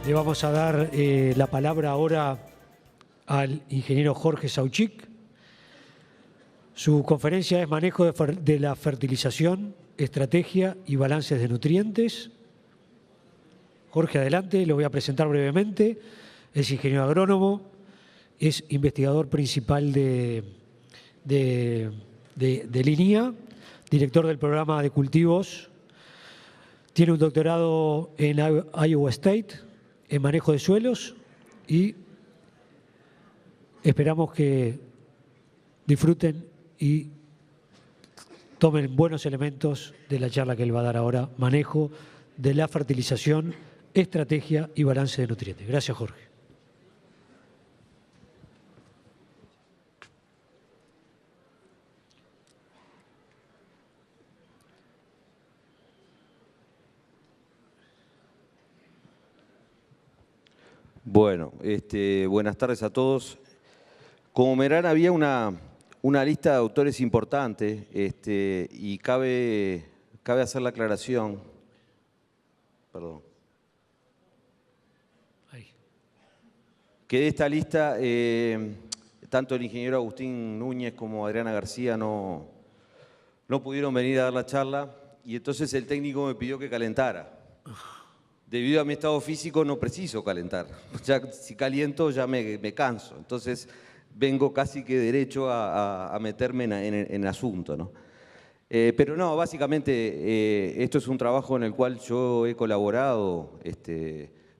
Le vamos a dar la palabra ahora al ingeniero Jorge Sauchik. Su conferencia es Manejo de la fertilización, estrategia y balances de nutrientes. Jorge, adelante, lo voy a presentar brevemente. Es ingeniero agrónomo, es investigador principal de línea, director del programa de cultivos. Tiene un doctorado en Iowa State en manejo de suelos y esperamos que disfruten y tomen buenos elementos de la charla que él va a dar ahora, manejo de la fertilización, estrategia y balance de nutrientes. Gracias, Jorge. Bueno, buenas tardes a todos. Como verán, había una lista de autores importante y cabe hacer la aclaración. Perdón. Que de esta lista, tanto el ingeniero Agustín Núñez como Adriana García no pudieron venir a dar la charla y entonces el técnico me pidió que calentara. Debido a mi estado físico no preciso calentar. Ya, si caliento ya me canso. Entonces vengo casi que derecho a meterme en el asunto, ¿no? Pero no, básicamente esto es un trabajo en el cual yo he colaborado,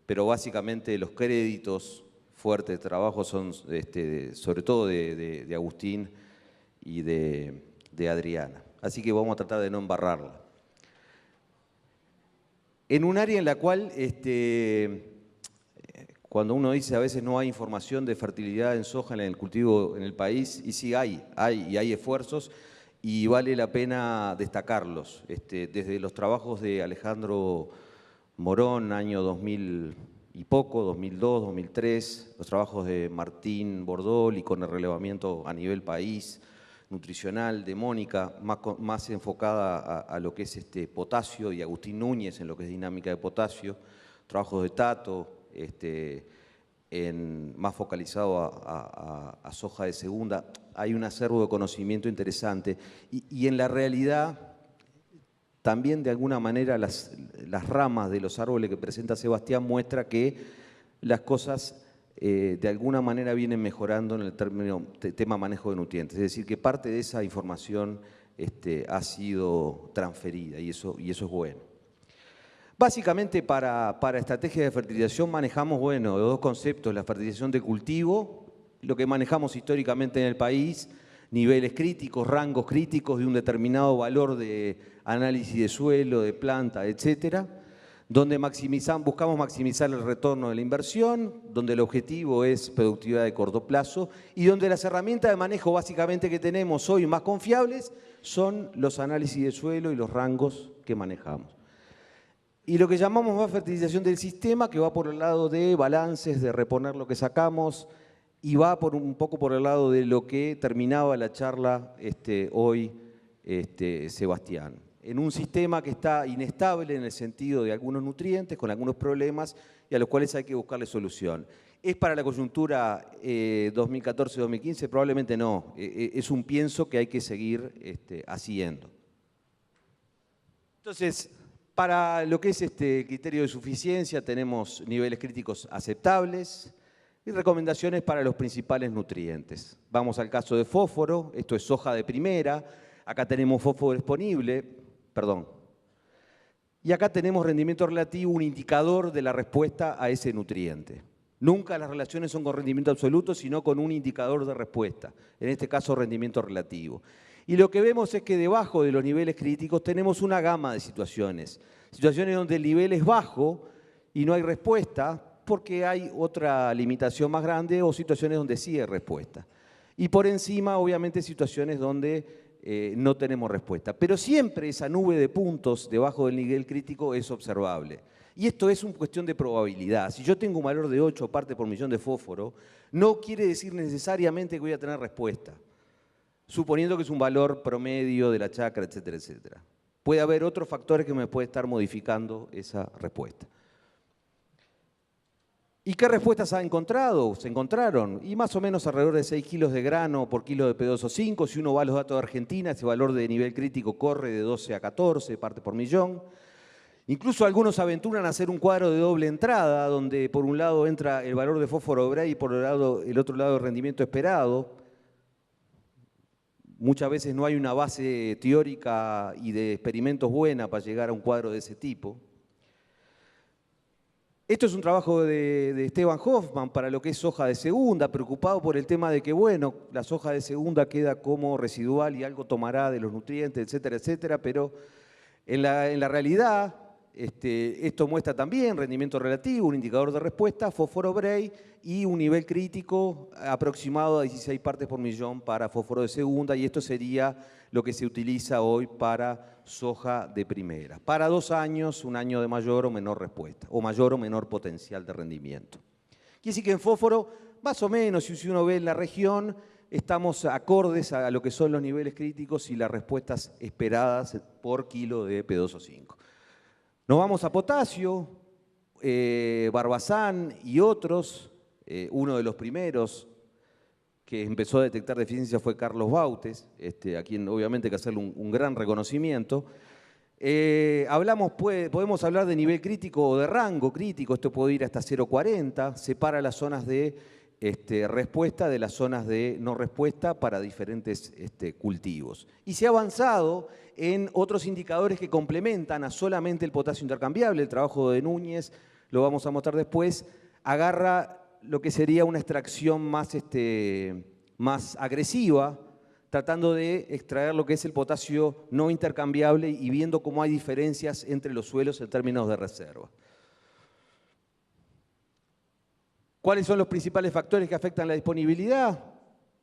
pero básicamente los créditos fuertes de trabajo son sobre todo de Agustín y de Adriana. Así que vamos a tratar de no embarrarla. En un área en la cual, cuando uno dice a veces no hay información de fertilidad en soja en el cultivo en el país, y sí hay esfuerzos y vale la pena destacarlos. Desde los trabajos de Alejandro Morón, año 2000 y poco, 2002, 2003, los trabajos de Martín Bordol y con el relevamiento a nivel país, nutricional de Mónica, más enfocada a lo que es potasio, y Agustín Núñez en lo que es dinámica de potasio, trabajos de Tato, más focalizado a soja de segunda. Hay un acervo de conocimiento interesante y en la realidad también de alguna manera las ramas de los árboles que presenta Sebastián muestra que las cosas de alguna manera vienen mejorando en el tema manejo de nutrientes. Es decir, que parte de esa información ha sido transferida y eso es bueno. Básicamente para estrategias de fertilización manejamos, bueno, dos conceptos: la fertilización de cultivo, lo que manejamos históricamente en el país, niveles críticos, rangos críticos de un determinado valor de análisis de suelo, de planta, etcétera, donde buscamos maximizar el retorno de la inversión, donde el objetivo es productividad de corto plazo y donde las herramientas de manejo básicamente que tenemos hoy más confiables son los análisis de suelo y los rangos que manejamos. Y lo que llamamos más fertilización del sistema, que va por el lado de balances, de reponer lo que sacamos, y va un poco por el lado de lo que terminaba la charla hoy Sebastián. En un sistema que está inestable en el sentido de algunos nutrientes, con algunos problemas y a los cuales hay que buscarle solución. ¿Es para la coyuntura 2014-2015? Probablemente no. Es un pienso que hay que seguir haciendo. Entonces, para lo que es criterio de suficiencia, tenemos niveles críticos aceptables y recomendaciones para los principales nutrientes. Vamos al caso de fósforo. Esto es soja de primera. Acá tenemos fósforo disponible. Y acá tenemos rendimiento relativo, un indicador de la respuesta a ese nutriente. Nunca las relaciones son con rendimiento absoluto, sino con un indicador de respuesta, en este caso rendimiento relativo. Y lo que vemos es que debajo de los niveles críticos tenemos una gama de situaciones. Situaciones donde el nivel es bajo y no hay respuesta porque hay otra limitación más grande, o situaciones donde sí hay respuesta. Y por encima, obviamente, situaciones donde no tenemos respuesta. Pero siempre esa nube de puntos debajo del nivel crítico es observable. Y esto es una cuestión de probabilidad. Si yo tengo un valor de 8 partes por millón de fósforo, no quiere decir necesariamente que voy a tener respuesta, suponiendo que es un valor promedio de la chacra, etcétera, etcétera. Puede haber otros factores que me pueden estar modificando esa respuesta. ¿Y qué respuestas ha encontrado? Se encontraron, y más o menos alrededor de 6 kilos de grano por kilo de P2O5. Si uno va a los datos de Argentina, ese valor de nivel crítico corre de 12 a 14 partes por millón. Incluso algunos aventuran a hacer un cuadro de doble entrada, donde por un lado entra el valor de fósforo Bray y por el otro lado el rendimiento esperado. Muchas veces no hay una base teórica y de experimentos buena para llegar a un cuadro de ese tipo. Esto es un trabajo de Esteban Hoffman para lo que es soja de segunda, preocupado por el tema de que, bueno, la soja de segunda queda como residual y algo tomará de los nutrientes, etcétera, etcétera, pero en la realidad esto muestra también rendimiento relativo, un indicador de respuesta, fósforo Bray y un nivel crítico aproximado a 16 partes por millón para fósforo de segunda, y esto sería lo que se utiliza hoy para soja de primera. Para 2 años, un año de mayor o menor respuesta, o mayor o menor potencial de rendimiento. Quiere decir que en fósforo, más o menos, si uno ve en la región, estamos acordes a lo que son los niveles críticos y las respuestas esperadas por kilo de P2O5. Nos vamos a potasio, Barbazán y otros. Uno de los primeros que empezó a detectar deficiencias fue Carlos Bautes, a quien obviamente hay que hacerle un gran reconocimiento. Podemos hablar de nivel crítico o de rango crítico, esto puede ir hasta 0,40, separa las zonas de respuesta de las zonas de no respuesta para diferentes cultivos. Y se ha avanzado en otros indicadores que complementan a solamente el potasio intercambiable. El trabajo de Núñez, lo vamos a mostrar después, agarra lo que sería una extracción más agresiva, tratando de extraer lo que es el potasio no intercambiable y viendo cómo hay diferencias entre los suelos en términos de reserva. ¿Cuáles son los principales factores que afectan la disponibilidad?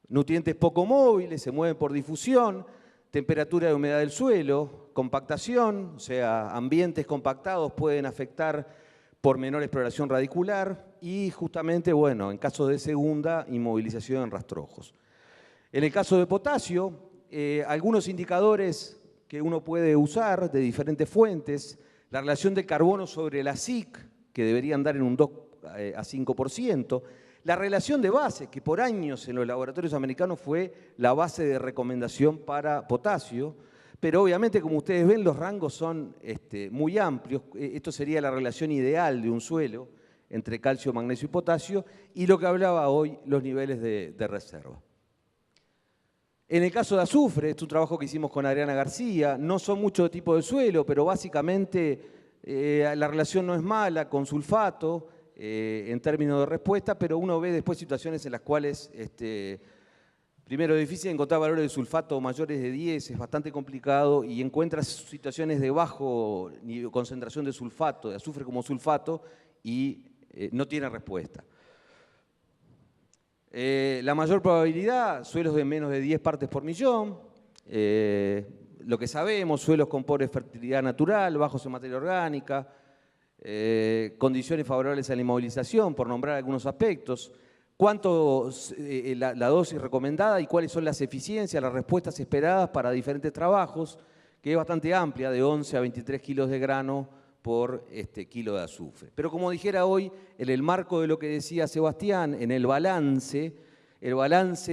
Nutrientes poco móviles, se mueven por difusión, temperatura y humedad del suelo, compactación, o sea, ambientes compactados pueden afectar por menor exploración radicular y justamente, bueno, en casos de segunda, inmovilización en rastrojos. En el caso de potasio, algunos indicadores que uno puede usar de diferentes fuentes, la relación del carbono sobre la SIC, que debería andar en un 2 a 5%, la relación de base, que por años en los laboratorios americanos fue la base de recomendación para potasio, pero obviamente, como ustedes ven, los rangos son muy amplios. Esto sería la relación ideal de un suelo entre calcio, magnesio y potasio, y lo que hablaba hoy, los niveles de reserva. En el caso de azufre, este es un trabajo que hicimos con Adriana García, no son muchos tipos de suelo, pero básicamente la relación no es mala con sulfato en términos de respuesta, pero uno ve después situaciones en las cuales primero, es difícil encontrar valores de sulfato mayores de 10, es bastante complicado, y encuentras situaciones de bajo concentración de sulfato, de azufre como sulfato, y no tiene respuesta. La mayor probabilidad, suelos de menos de 10 partes por millón, lo que sabemos, suelos con pobre fertilidad natural, bajos en materia orgánica, condiciones favorables a la inmovilización, por nombrar algunos aspectos. ¿Cuánto la dosis recomendada y cuáles son las eficiencias, las respuestas esperadas para diferentes trabajos? Que es bastante amplia, de 11 a 23 kilos de grano por kilo de azufre. Pero como dijera hoy, en el marco de lo que decía Sebastián, en el balance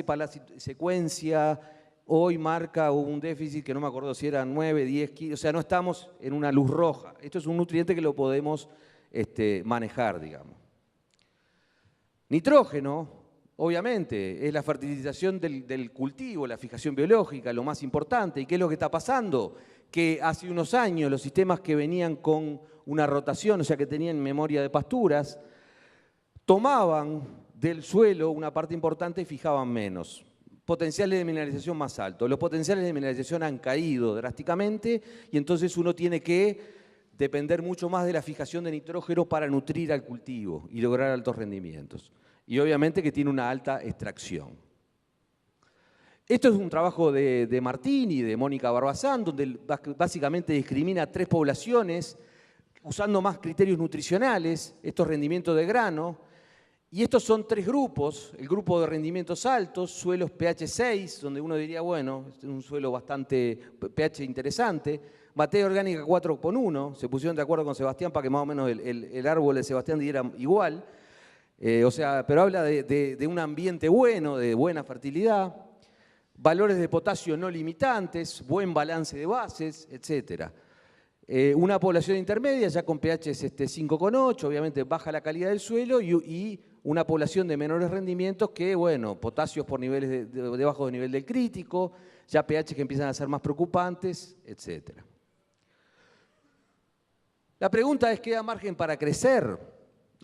para la secuencia hoy marca un déficit que no me acuerdo si era 9, 10 kilos, o sea, no estamos en una luz roja. Esto es un nutriente que lo podemos manejar, digamos. Nitrógeno, obviamente, es la fertilización del cultivo, la fijación biológica, lo más importante. ¿Y qué es lo que está pasando? Que hace unos años los sistemas que venían con una rotación, o sea, que tenían memoria de pasturas, tomaban del suelo una parte importante y fijaban menos. Potenciales de mineralización más altos. Los potenciales de mineralización han caído drásticamente y entonces uno tiene que depender mucho más de la fijación de nitrógeno para nutrir al cultivo y lograr altos rendimientos. Y obviamente que tiene una alta extracción. Esto es un trabajo de Martín y de Mónica Barbazán, donde básicamente discrimina 3 poblaciones usando más criterios nutricionales, estos rendimientos de grano. Y estos son 3 grupos, el grupo de rendimientos altos, suelos pH 6, donde uno diría, bueno, es un suelo bastante pH interesante, materia orgánica 4,1, se pusieron de acuerdo con Sebastián para que más o menos el árbol de Sebastián diera igual. Pero habla de un ambiente bueno, de buena fertilidad, valores de potasio no limitantes, buen balance de bases, etc. Una población intermedia, ya con pH 5,8, obviamente baja la calidad del suelo, y una población de menores rendimientos que, bueno, potasios por niveles debajo del nivel del crítico, ya pH que empiezan a ser más preocupantes, etc. La pregunta es, ¿queda margen para crecer?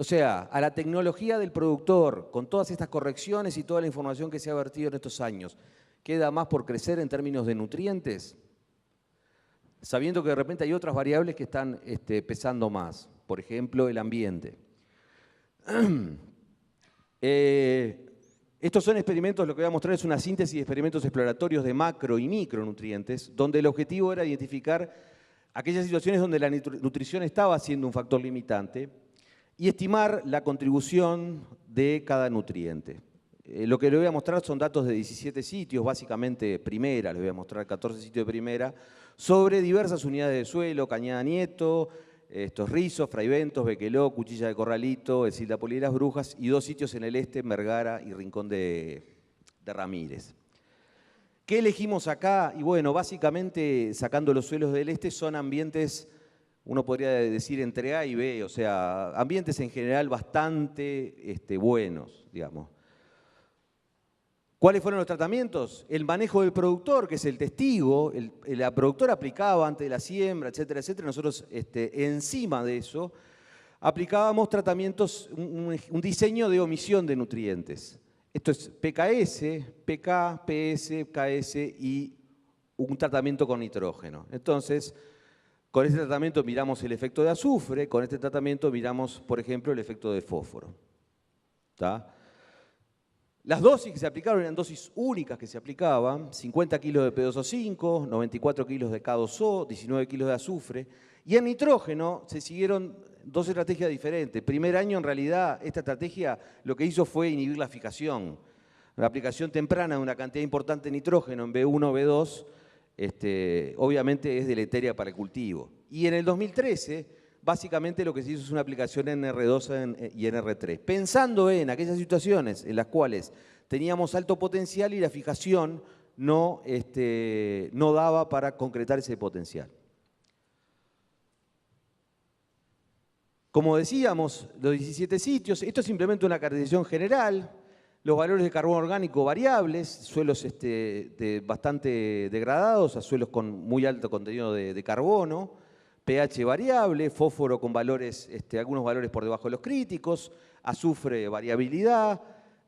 O sea, a la tecnología del productor, con todas estas correcciones y toda la información que se ha vertido en estos años, ¿queda más por crecer en términos de nutrientes? Sabiendo que de repente hay otras variables que están pesando más, por ejemplo, el ambiente. Estos son experimentos, lo que voy a mostrar es una síntesis de experimentos exploratorios de macro y micronutrientes, donde el objetivo era identificar aquellas situaciones donde la nutrición estaba siendo un factor limitante y estimar la contribución de cada nutriente. Lo que les voy a mostrar son datos de 17 sitios, básicamente primera, les voy a mostrar 14 sitios de primera, sobre diversas unidades de suelo, Cañada Nieto, Rizos, Fraiventos, Bequeló, Cuchilla de Corralito, Esilda Poli de las Brujas, y 2 sitios en el este, Vergara y Rincón de Ramírez. ¿Qué elegimos acá? Y bueno, básicamente sacando los suelos del este son ambientes, uno podría decir entre A y B, o sea, ambientes en general bastante buenos, digamos. ¿Cuáles fueron los tratamientos? El manejo del productor, que es el testigo, la productora aplicaba antes de la siembra, etcétera, etcétera. Nosotros, encima de eso, aplicábamos tratamientos, un diseño de omisión de nutrientes. Esto es PKS, PK, PS, KS y un tratamiento con nitrógeno. Entonces, con este tratamiento miramos el efecto de azufre, con este tratamiento miramos, por ejemplo, el efecto de fósforo. ¿Está? Las dosis que se aplicaron eran dosis únicas que se aplicaban, 50 kilos de P2O5, 94 kilos de K2O, 19 kilos de azufre. Y en nitrógeno se siguieron 2 estrategias diferentes. Primer año, en realidad, esta estrategia lo que hizo fue inhibir la fijación. La aplicación temprana de una cantidad importante de nitrógeno en B1 o B2, obviamente es deleteria para el cultivo. Y en el 2013... básicamente lo que se hizo es una aplicación en R2 y en R3, pensando en aquellas situaciones en las cuales teníamos alto potencial y la fijación no daba para concretar ese potencial. Como decíamos, los 17 sitios, esto es simplemente una caracterización general, los valores de carbono orgánico variables, suelos bastante degradados a suelos con muy alto contenido de carbono, pH variable, fósforo con valores, algunos valores por debajo de los críticos, azufre variabilidad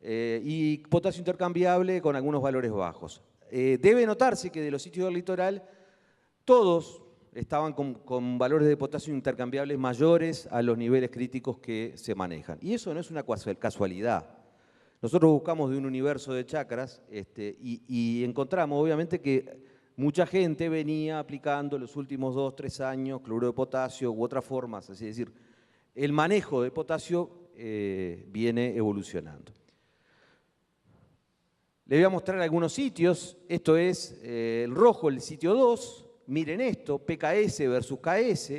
y potasio intercambiable con algunos valores bajos. Debe notarse que de los sitios del litoral todos estaban con valores de potasio intercambiables mayores a los niveles críticos que se manejan. Y eso no es una casualidad. Nosotros buscamos de un universo de chacras y encontramos obviamente que mucha gente venía aplicando los últimos 2 o 3 años cloruro de potasio u otras formas, es decir, el manejo del potasio viene evolucionando. Les voy a mostrar algunos sitios, esto es el rojo, el sitio 2, miren esto, PKS versus KS,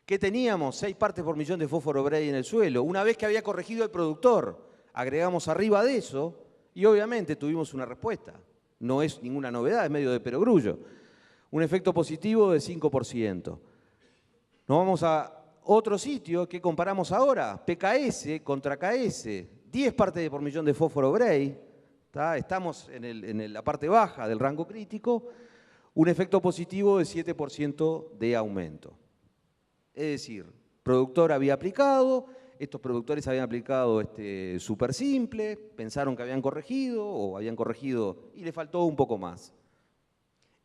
¿qué teníamos? 6 partes por millón de fósforo Bray en el suelo, una vez que había corregido el productor, agregamos arriba de eso y obviamente tuvimos una respuesta. No es ninguna novedad, es medio de perogrullo. Un efecto positivo de 5%. Nos vamos a otro sitio que comparamos ahora, PKS contra KS, 10 partes por millón de fósforo Bray, estamos en la parte baja del rango crítico, un efecto positivo de 7% de aumento. Es decir, productor había aplicado, estos productores habían aplicado súper simple, pensaron que habían corregido y le faltó un poco más.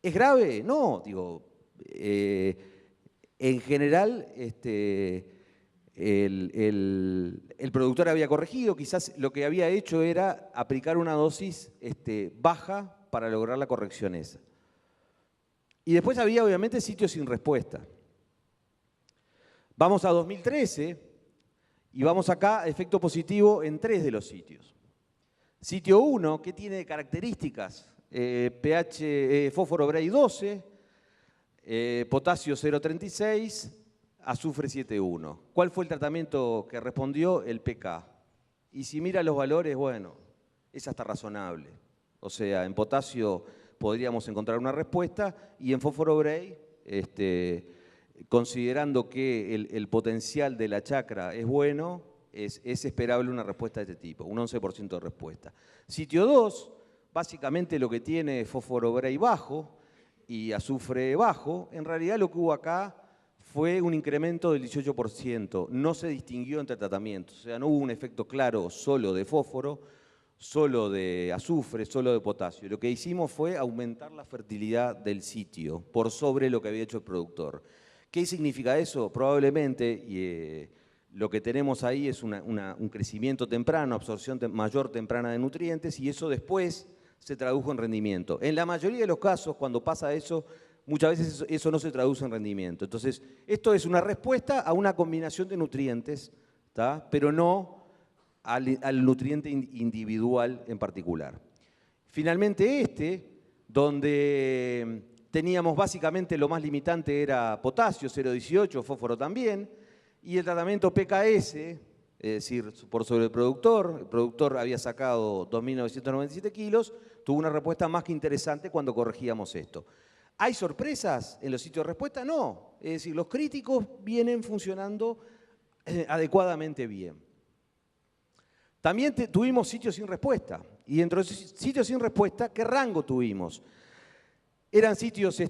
¿Es grave? No, digo, en general el productor había corregido, quizás lo que había hecho era aplicar una dosis baja para lograr la corrección esa. Y después había obviamente sitios sin respuesta. Vamos a 2013. Y vamos acá, efecto positivo en 3 de los sitios. Sitio 1, ¿qué tiene de características? pH, fósforo Bray 12, potasio 0,36, azufre 7,1. ¿Cuál fue el tratamiento que respondió? El PK. Y si mira los valores, bueno, es hasta razonable. O sea, en potasio podríamos encontrar una respuesta y en fósforo Bray, considerando que el potencial de la chacra es bueno, es esperable una respuesta de este tipo, un 11% de respuesta. Sitio 2, básicamente lo que tiene fósforo Bray bajo y azufre bajo, en realidad lo que hubo acá fue un incremento del 18%, no se distinguió entre tratamientos, o sea, no hubo un efecto claro solo de fósforo, solo de azufre, solo de potasio. Lo que hicimos fue aumentar la fertilidad del sitio por sobre lo que había hecho el productor. ¿Qué significa eso? Probablemente lo que tenemos ahí es un crecimiento temprano, absorción mayor temprana de nutrientes y eso después se tradujo en rendimiento. En la mayoría de los casos, cuando pasa eso, muchas veces eso no se traduce en rendimiento. Entonces, esto es una respuesta a una combinación de nutrientes, ¿tá? Pero no al nutriente individual en particular. Finalmente donde teníamos básicamente lo más limitante era potasio, 0,18, fósforo también, y el tratamiento PKS, es decir, por sobre el productor había sacado 2.997 kilos, tuvo una respuesta más que interesante cuando corregíamos esto. ¿Hay sorpresas en los sitios de respuesta? No, es decir, los críticos vienen funcionando adecuadamente bien. También tuvimos sitios sin respuesta, y dentro de esos sitios sin respuesta, ¿qué rango tuvimos? Eran sitios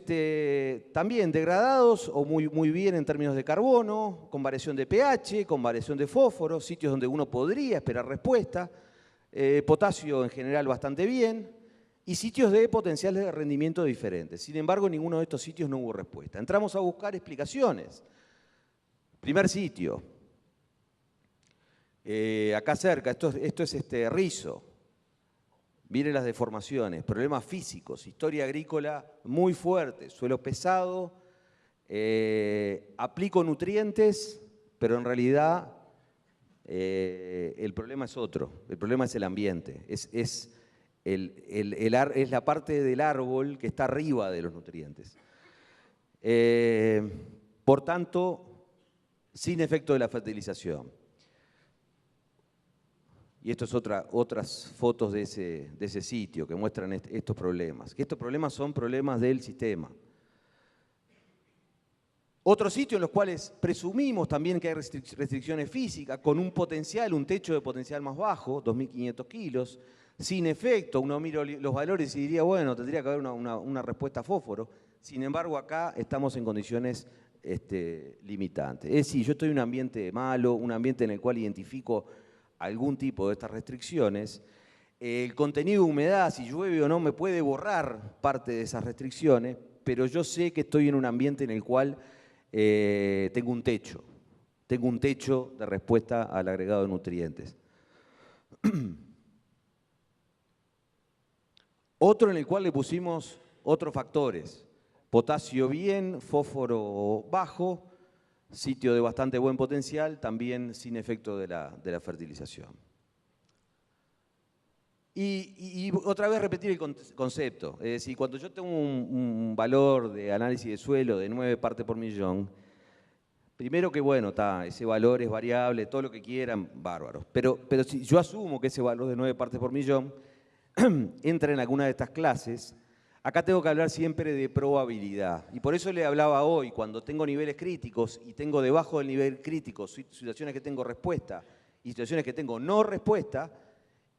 también degradados o muy bien en términos de carbono, con variación de pH, con variación de fósforo, sitios donde uno podría esperar respuesta, potasio en general bastante bien, y sitios de potenciales de rendimiento diferentes. Sin embargo, en ninguno de estos sitios no hubo respuesta. Entramos a buscar explicaciones. Primer sitio. Acá cerca, esto es Rizo. Miren las deformaciones, problemas físicos, historia agrícola muy fuerte, suelo pesado, aplico nutrientes, pero en realidad el problema es otro, el problema es el ambiente, es la parte del árbol que está arriba de los nutrientes. Por tanto, sin efecto de la fertilización. Y esto es otras fotos de ese sitio que muestran estos problemas. Que estos problemas son problemas del sistema. Otro sitio en los cuales presumimos también que hay restricciones físicas, con un techo de potencial más bajo, 2.500 kilos, sin efecto. Uno mira los valores y diría, bueno, tendría que haber una respuesta a fósforo. Sin embargo, acá estamos en condiciones limitantes. Es decir, yo estoy en un ambiente malo, un ambiente en el cual identifico algún tipo de estas restricciones, el contenido de humedad, si llueve o no, me puede borrar parte de esas restricciones, pero yo sé que estoy en un ambiente en el cual tengo un techo de respuesta al agregado de nutrientes. Otro en el cual le pusimos otros factores, potasio bien, fósforo bajo, sitio de bastante buen potencial, también sin efecto de la fertilización. Y otra vez repetir el concepto, es decir, cuando yo tengo un valor de análisis de suelo de 9 partes por millón, primero que bueno, ese valor es variable, todo lo que quieran, bárbaro. Pero si yo asumo que ese valor de 9 partes por millón entra en alguna de estas clases, acá tengo que hablar siempre de probabilidad. Y por eso le hablaba hoy, cuando tengo niveles críticos y tengo debajo del nivel crítico situaciones que tengo respuesta y situaciones que tengo no respuesta,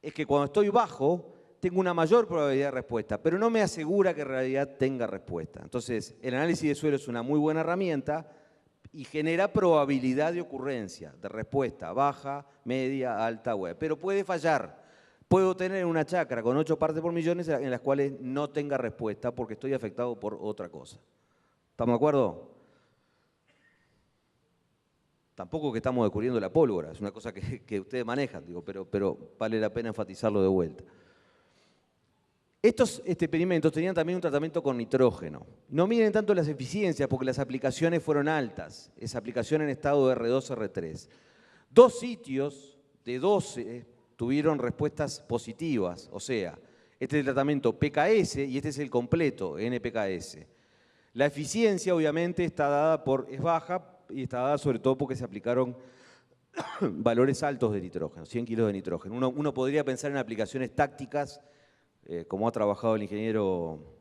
es que cuando estoy bajo tengo una mayor probabilidad de respuesta, pero no me asegura que en realidad tenga respuesta. Entonces, el análisis de suelo es una muy buena herramienta y genera probabilidad de ocurrencia, de respuesta baja, media, alta, pero puede fallar. Puedo tener una chacra con 8 partes por millón en las cuales no tenga respuesta porque estoy afectado por otra cosa. ¿Estamos de acuerdo? Tampoco que estamos descubriendo la pólvora, es una cosa que ustedes manejan, digo, pero vale la pena enfatizarlo de vuelta. Estos experimentos tenían también un tratamiento con nitrógeno. No miren tanto las eficiencias porque las aplicaciones fueron altas, esa aplicación en estado de R2, R3. 2 sitios de 12 tuvieron respuestas positivas, o sea, este es el tratamiento PKS y este es el completo, NPKS. La eficiencia obviamente es baja y está dada sobre todo porque se aplicaron valores altos de nitrógeno, 100 kilos de nitrógeno. Uno podría pensar en aplicaciones tácticas, como ha trabajado el ingeniero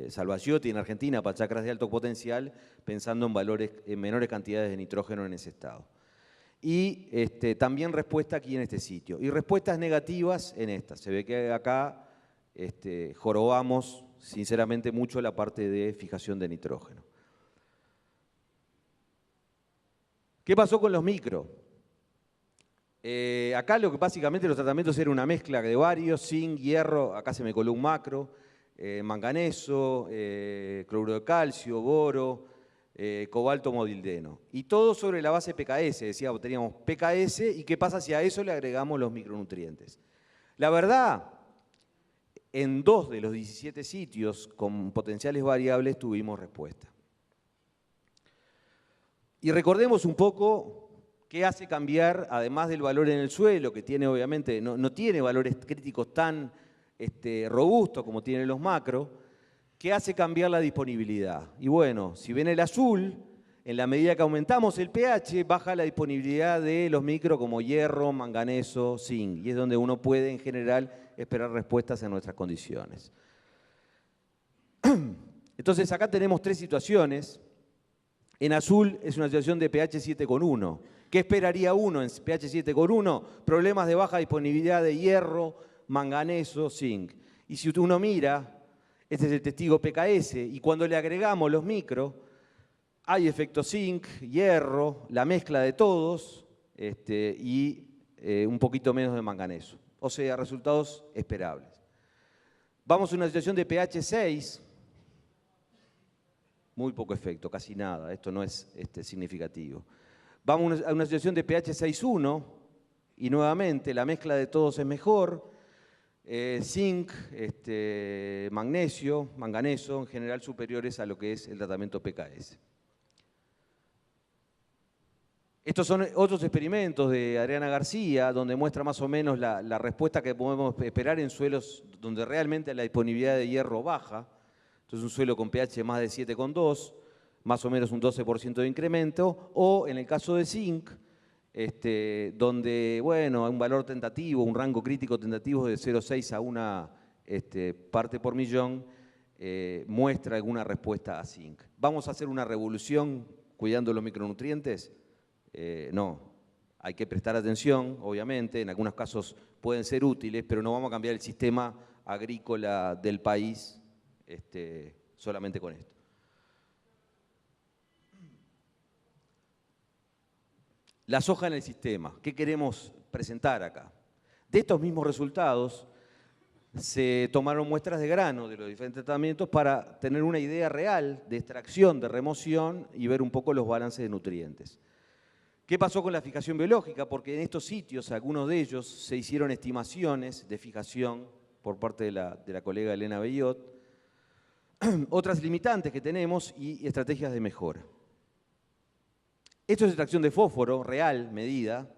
Salvagiotti en Argentina para chacras de alto potencial, pensando en menores cantidades de nitrógeno en ese estado. Y también respuesta aquí en este sitio. Y respuestas negativas en esta. Se ve que acá jorobamos sinceramente mucho la parte de fijación de nitrógeno. ¿Qué pasó con los micro? Acá lo que básicamente los tratamientos eran una mezcla de varios, zinc, hierro, acá se me coló un macro, manganeso, cloruro de calcio, boro, cobalto, modildeno. Y todo sobre la base PKS, decíamos, teníamos PKS y qué pasa si a eso le agregamos los micronutrientes. La verdad, en 2 de los 17 sitios con potenciales variables tuvimos respuesta. Y recordemos un poco qué hace cambiar, además del valor en el suelo, que tiene obviamente, no tiene valores críticos tan robustos como tienen los macro, qué hace cambiar la disponibilidad. Y bueno, si ven el azul, en la medida que aumentamos el pH, baja la disponibilidad de los micro como hierro, manganeso, zinc, y es donde uno puede en general esperar respuestas en nuestras condiciones. Entonces acá tenemos 3 situaciones. En azul es una situación de pH 7,1. ¿Qué esperaría uno en pH 7,1? Problemas de baja disponibilidad de hierro, manganeso, zinc. Y si uno mira, este es el testigo PKS, y cuando le agregamos los micro, hay efecto zinc, hierro, la mezcla de todos y un poquito menos de manganeso. O sea, resultados esperables. Vamos a una situación de pH 6. Muy poco efecto, casi nada. Esto no es significativo. Vamos a una situación de pH 6,1 y nuevamente la mezcla de todos es mejor. Zinc, magnesio, manganeso, en general superiores a lo que es el tratamiento PKS. Estos son otros experimentos de Adriana García, donde muestra más o menos la respuesta que podemos esperar en suelos donde realmente la disponibilidad de hierro baja. Entonces un suelo con pH más de 7,2, más o menos un 12% de incremento, o en el caso de zinc, donde, bueno, hay un valor tentativo, un rango crítico tentativo de 0,6 a 1 parte por millón, muestra alguna respuesta a zinc. ¿Vamos a hacer una revolución cuidando los micronutrientes? No. Hay que prestar atención, obviamente, en algunos casos pueden ser útiles, pero no vamos a cambiar el sistema agrícola del país solamente con esto. La soja en el sistema, ¿qué queremos presentar acá? De estos mismos resultados se tomaron muestras de grano de los diferentes tratamientos para tener una idea real de extracción, de remoción y ver un poco los balances de nutrientes. ¿Qué pasó con la fijación biológica? Porque en estos sitios, algunos de ellos, se hicieron estimaciones de fijación por parte de la colega Elena Bellot, otras limitantes que tenemos y estrategias de mejora. Esto es extracción de fósforo real, medida.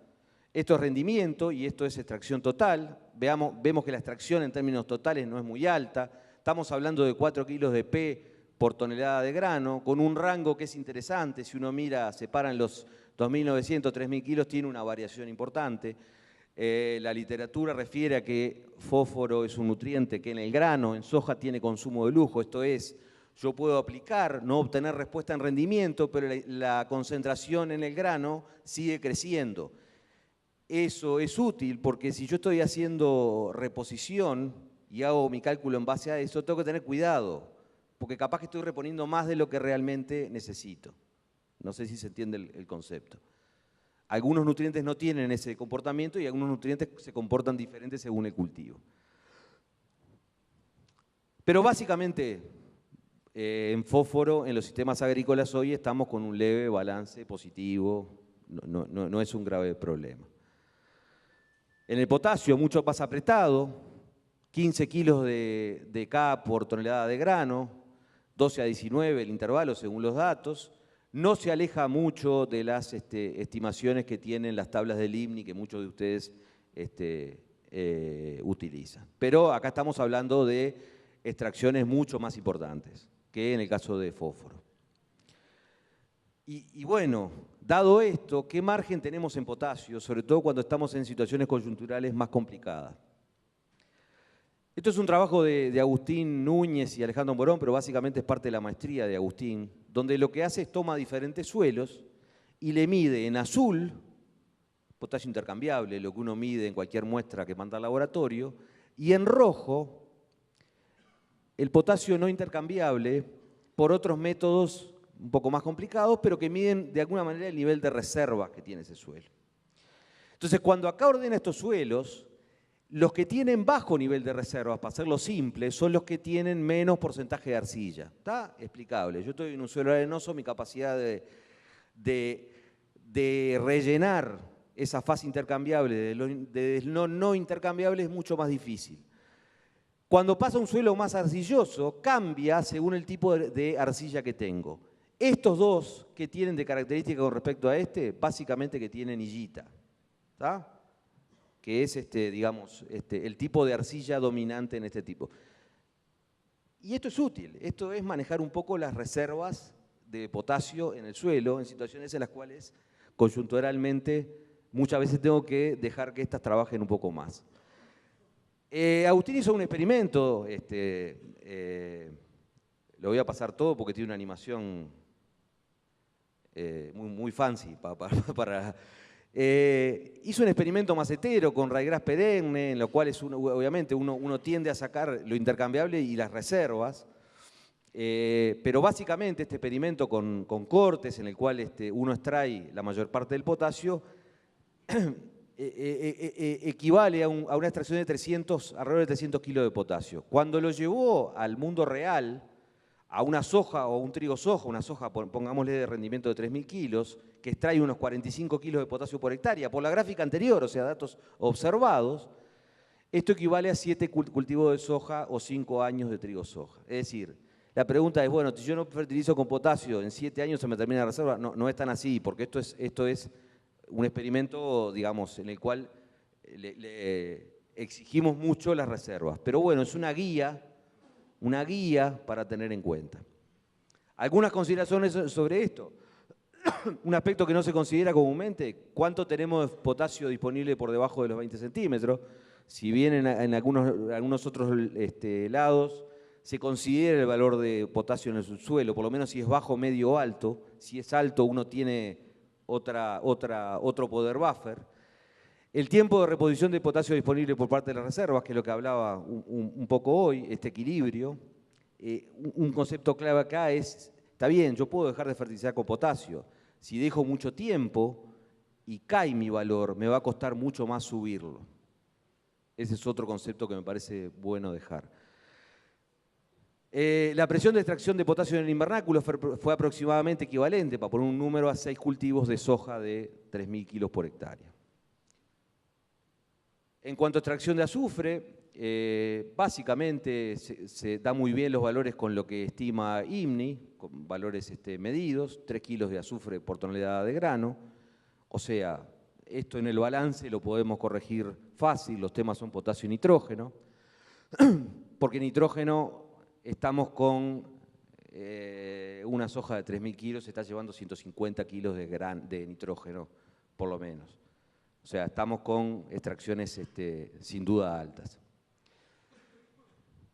Esto es rendimiento y esto es extracción total. Vemos que la extracción en términos totales no es muy alta. Estamos hablando de 4 kilos de P por tonelada de grano, con un rango que es interesante. Si uno mira, separan los 2.900, 3.000 kilos, tiene una variación importante. La literatura refiere a que fósforo es un nutriente que en el grano, en soja, tiene consumo de lujo. Esto es, yo puedo aplicar, no obtener respuesta en rendimiento, pero la concentración en el grano sigue creciendo. Eso es útil porque si yo estoy haciendo reposición y hago mi cálculo en base a eso, tengo que tener cuidado, porque capaz que estoy reponiendo más de lo que realmente necesito. No sé si se entiende el concepto. Algunos nutrientes no tienen ese comportamiento y algunos nutrientes se comportan diferentes según el cultivo. Pero básicamente, en fósforo, en los sistemas agrícolas hoy estamos con un leve balance positivo, no es un grave problema. En el potasio, mucho más apretado, 15 kilos de K por tonelada de grano, 12 a 19 el intervalo según los datos. No se aleja mucho de las estimaciones que tienen las tablas del INMI que muchos de ustedes utilizan. Pero acá estamos hablando de extracciones mucho más importantes que en el caso de fósforo. Y bueno, dado esto, ¿qué margen tenemos en potasio, sobre todo cuando estamos en situaciones coyunturales más complicadas? Esto es un trabajo de Agustín Núñez y Alejandro Morón, pero básicamente es parte de la maestría de Agustín, donde lo que hace es toma diferentes suelos y le mide en azul, potasio intercambiable, lo que uno mide en cualquier muestra que manda al laboratorio, y en rojo, el potasio no intercambiable por otros métodos un poco más complicados, pero que miden de alguna manera el nivel de reserva que tiene ese suelo. Entonces, cuando acá ordena estos suelos, los que tienen bajo nivel de reservas, para hacerlo simple, son los que tienen menos porcentaje de arcilla. ¿Está? Explicable. Yo estoy en un suelo arenoso, mi capacidad de rellenar esa fase intercambiable de no intercambiable es mucho más difícil. Cuando pasa a un suelo más arcilloso, cambia según el tipo de arcilla que tengo. Estos dos que tienen de característica con respecto a este, básicamente que tienen hillita, ¿está? Que es digamos, el tipo de arcilla dominante en este tipo. Y esto es útil, esto es manejar un poco las reservas de potasio en el suelo, en situaciones en las cuales coyunturalmente muchas veces tengo que dejar que estas trabajen un poco más. Agustín hizo un experimento, lo voy a pasar todo porque tiene una animación muy fancy para hizo un experimento macetero con ryegrass perenne, en lo cual obviamente uno tiende a sacar lo intercambiable y las reservas, pero básicamente este experimento con cortes en el cual uno extrae la mayor parte del potasio equivale a una extracción de alrededor de 300 kilos de potasio. Cuando lo llevó al mundo real, a una soja o un trigo soja, una soja, pongámosle de rendimiento de 3.000 kilos, que extrae unos 45 kilos de potasio por hectárea, por la gráfica anterior, o sea, datos observados, esto equivale a 7 cultivos de soja o 5 años de trigo soja. Es decir, la pregunta es, bueno, si yo no fertilizo con potasio, en 7 años se me termina la reserva. No, no es tan así, porque esto es un experimento, digamos, en el cual le exigimos mucho las reservas. Pero bueno, es una guía para tener en cuenta. Algunas consideraciones sobre esto. Un aspecto que no se considera comúnmente, ¿cuánto tenemos de potasio disponible por debajo de los 20 centímetros? Si bien en algunos otros lados se considera el valor de potasio en el subsuelo, por lo menos si es bajo, medio o alto. Si es alto, uno tiene otro poder buffer. El tiempo de reposición de potasio disponible por parte de las reservas, que es lo que hablaba un poco hoy, este equilibrio. Un concepto clave acá es, está bien, yo puedo dejar de fertilizar con potasio. Si dejo mucho tiempo y cae mi valor, me va a costar mucho más subirlo. Ese es otro concepto que me parece bueno dejar. La presión de extracción de potasio en el invernáculo fue aproximadamente equivalente, para poner un número, a 6 cultivos de soja de 3.000 kilos por hectárea. En cuanto a extracción de azufre, básicamente se da muy bien los valores con lo que estima IMNI, con valores medidos, 3 kilos de azufre por tonelada de grano. O sea, esto en el balance lo podemos corregir fácil, los temas son potasio y nitrógeno, porque nitrógeno estamos con una soja de 3.000 kilos, se está llevando 150 kilos de nitrógeno, por lo menos. O sea, estamos con extracciones sin duda altas.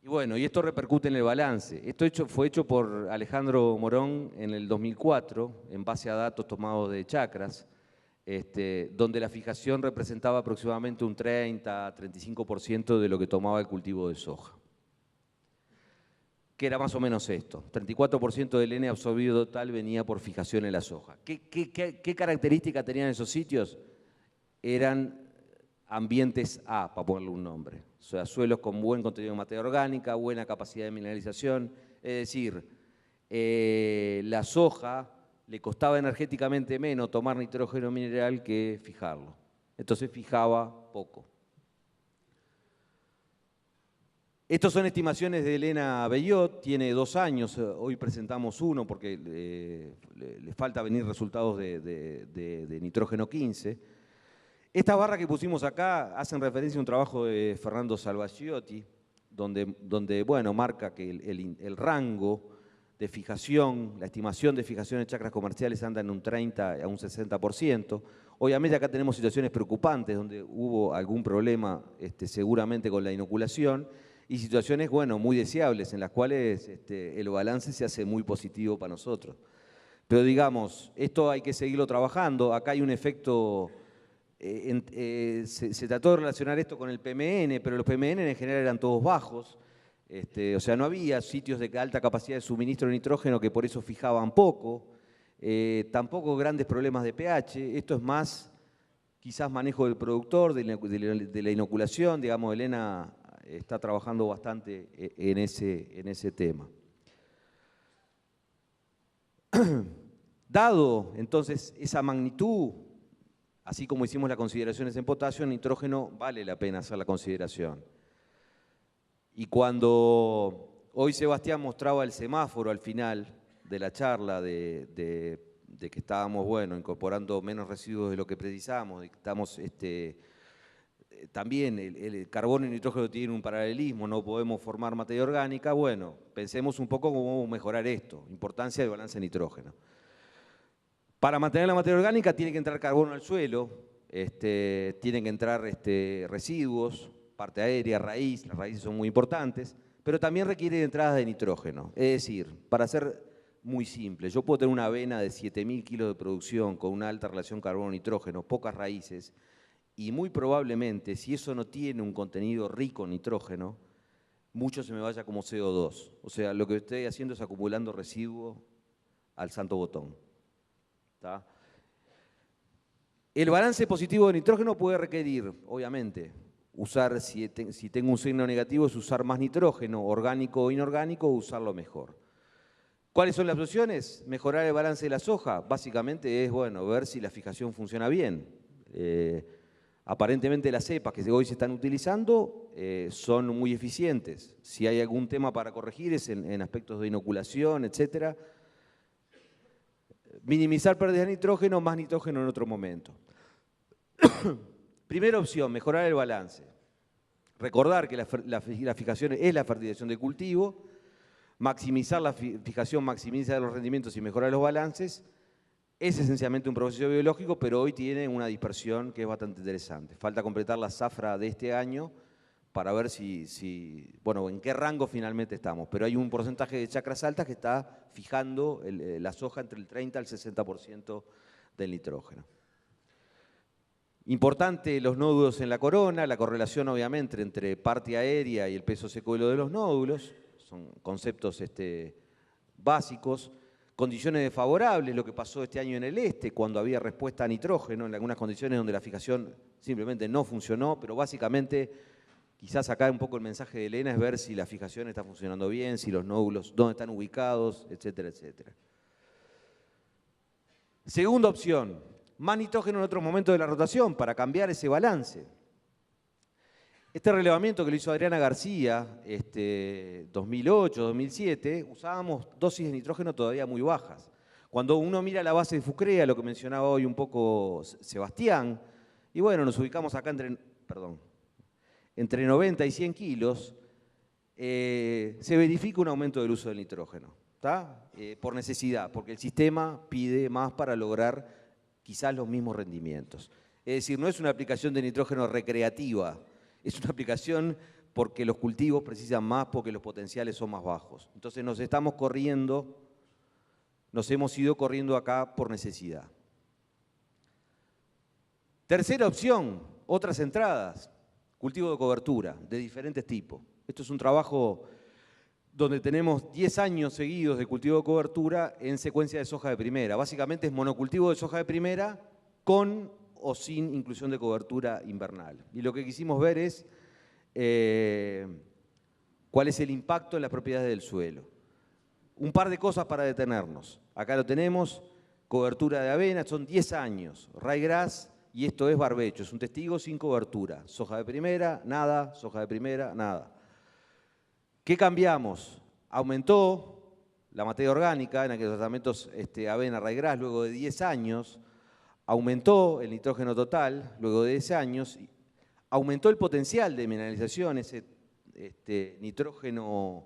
Y bueno, y esto repercute en el balance. Esto fue hecho por Alejandro Morón en el 2004, en base a datos tomados de chacras, donde la fijación representaba aproximadamente un 30-35% de lo que tomaba el cultivo de soja. Que era más o menos esto. 34% del N absorbido total venía por fijación en la soja. ¿Qué características tenían esos sitios? Eran ambientes A, para ponerle un nombre. O sea, suelos con buen contenido de materia orgánica, buena capacidad de mineralización. Es decir, la soja le costaba energéticamente menos tomar nitrógeno mineral que fijarlo. Entonces fijaba poco. Estas son estimaciones de Elena Bellot, tiene 2 años, hoy presentamos uno porque le falta venir resultados de nitrógeno 15. Estas barras que pusimos acá hacen referencia a un trabajo de Fernando Salvaggiotti, donde bueno, marca que el rango de fijación, la estimación de fijación en chacras comerciales anda en un 30 a un 60%. Obviamente acá tenemos situaciones preocupantes donde hubo algún problema seguramente con la inoculación y situaciones, bueno, muy deseables en las cuales el balance se hace muy positivo para nosotros. Pero digamos, esto hay que seguirlo trabajando. Acá hay un efecto, se trató de relacionar esto con el PMN, pero los PMN en general eran todos bajos. O sea, no había sitios de alta capacidad de suministro de nitrógeno que por eso fijaban poco. Tampoco grandes problemas de pH. Esto es más, quizás manejo del productor, de la inoculación. Digamos, Elena está trabajando bastante en ese tema. Dado entonces esa magnitud, así como hicimos las consideraciones en potasio, en nitrógeno vale la pena hacer la consideración. Y cuando hoy Sebastián mostraba el semáforo al final de la charla de que estábamos, bueno, incorporando menos residuos de lo que precisábamos, de que estamos, también el carbono y el nitrógeno tienen un paralelismo, no podemos formar materia orgánica, bueno, pensemos un poco cómo mejorar esto, importancia del balance de nitrógeno. Para mantener la materia orgánica tiene que entrar carbono al suelo, tienen que entrar residuos, parte aérea, raíz, las raíces son muy importantes, pero también requiere de entradas de nitrógeno. Es decir, para ser muy simple, yo puedo tener una avena de 7.000 kilos de producción con una alta relación carbono-nitrógeno, pocas raíces, y muy probablemente, si eso no tiene un contenido rico en nitrógeno, mucho se me vaya como CO2. O sea, lo que estoy haciendo es acumulando residuo al santo botón. ¿Tá? El balance positivo de nitrógeno puede requerir, obviamente, usar, si tengo un signo negativo, es usar más nitrógeno, orgánico o inorgánico, o usarlo mejor. ¿Cuáles son las opciones? Mejorar el balance de la soja. Básicamente es, bueno, ver si la fijación funciona bien. Aparentemente las cepas que hoy se están utilizando son muy eficientes. Si hay algún tema para corregir es en aspectos de inoculación, etcétera. Minimizar pérdidas de nitrógeno, más nitrógeno en otro momento. Primera opción, mejorar el balance. Recordar que la fijación es la fertilización del cultivo, maximizar la fijación, maximizar los rendimientos y mejorar los balances. Es esencialmente un proceso biológico, pero hoy tiene una dispersión que es bastante interesante. Falta completar la zafra de este año para ver bueno, en qué rango finalmente estamos. Pero hay un porcentaje de chacras altas que está fijando la soja entre el 30 al 60% del nitrógeno. Importante los nódulos en la corona, la correlación obviamente entre parte aérea y el peso seco de los nódulos, son conceptos básicos. Condiciones desfavorables, lo que pasó este año en el este, cuando había respuesta a nitrógeno, en algunas condiciones donde la fijación simplemente no funcionó, pero básicamente, quizás acá un poco el mensaje de Elena es ver si la fijación está funcionando bien, si los nódulos, dónde están ubicados, etcétera, etcétera. Segunda opción, más nitrógeno en otro momento de la rotación para cambiar ese balance. Este relevamiento que lo hizo Adriana García, 2008, 2007, usábamos dosis de nitrógeno todavía muy bajas. Cuando uno mira la base de Fucrea, lo que mencionaba hoy un poco Sebastián, y bueno, nos ubicamos acá entre 90 y 100 kilos, se verifica un aumento del uso del nitrógeno, ¿tá? Por necesidad, porque el sistema pide más para lograr quizás los mismos rendimientos. Es decir, no es una aplicación de nitrógeno recreativa, es una aplicación porque los cultivos precisan más, porque los potenciales son más bajos. Entonces nos hemos ido corriendo acá por necesidad. Tercera opción, otras entradas, cultivo de cobertura de diferentes tipos. Esto es un trabajo donde tenemos 10 años seguidos de cultivo de cobertura en secuencia de soja de primera. Básicamente es monocultivo de soja de primera con o sin inclusión de cobertura invernal. Y lo que quisimos ver es cuál es el impacto en las propiedades del suelo. Un par de cosas para detenernos. Acá lo tenemos, cobertura de avena, son 10 años, ryegrass, y esto es barbecho, es un testigo sin cobertura. Soja de primera, nada, soja de primera, nada. ¿Qué cambiamos? Aumentó la materia orgánica en aquellos tratamientos avena, ryegrass, luego de 10 años, aumentó el nitrógeno total, luego de 10 años, aumentó el potencial de mineralización, ese nitrógeno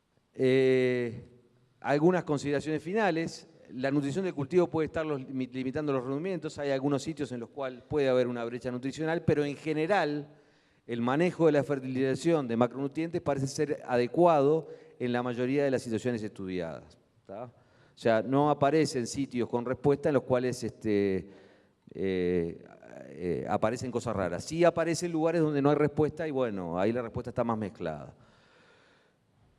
Algunas consideraciones finales. La nutrición del cultivo puede estar limitando los rendimientos. Hay algunos sitios en los cuales puede haber una brecha nutricional, pero en general el manejo de la fertilización de macronutrientes parece ser adecuado en la mayoría de las situaciones estudiadas. ¿Tá? O sea, no aparecen sitios con respuesta en los cuales aparecen cosas raras. Sí aparecen lugares donde no hay respuesta y bueno, ahí la respuesta está más mezclada.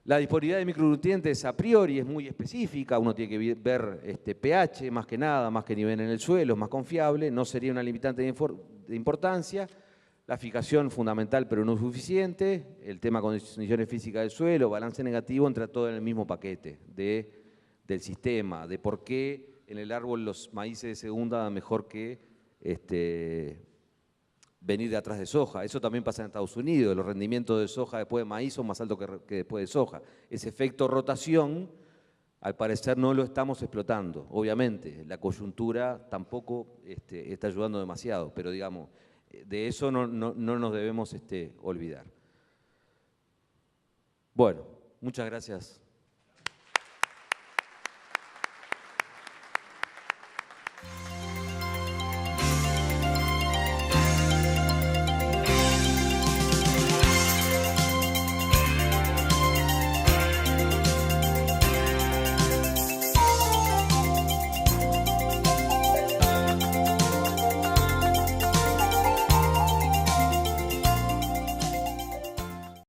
La disponibilidad de micronutrientes a priori es muy específica, uno tiene que ver pH más que nada, más que nivel en el suelo, es más confiable, no sería una limitante de importancia. La fijación fundamental pero no suficiente, el tema condiciones físicas del suelo, balance negativo, entra todo en el mismo paquete del sistema, de por qué en el árbol los maíces de segunda dan mejor que venir de atrás de soja. Eso también pasa en Estados Unidos, los rendimientos de soja después de maíz son más altos que después de soja. Ese efecto rotación, al parecer no lo estamos explotando. Obviamente, la coyuntura tampoco está ayudando demasiado, pero digamos, de eso no nos debemos olvidar. Bueno, muchas gracias.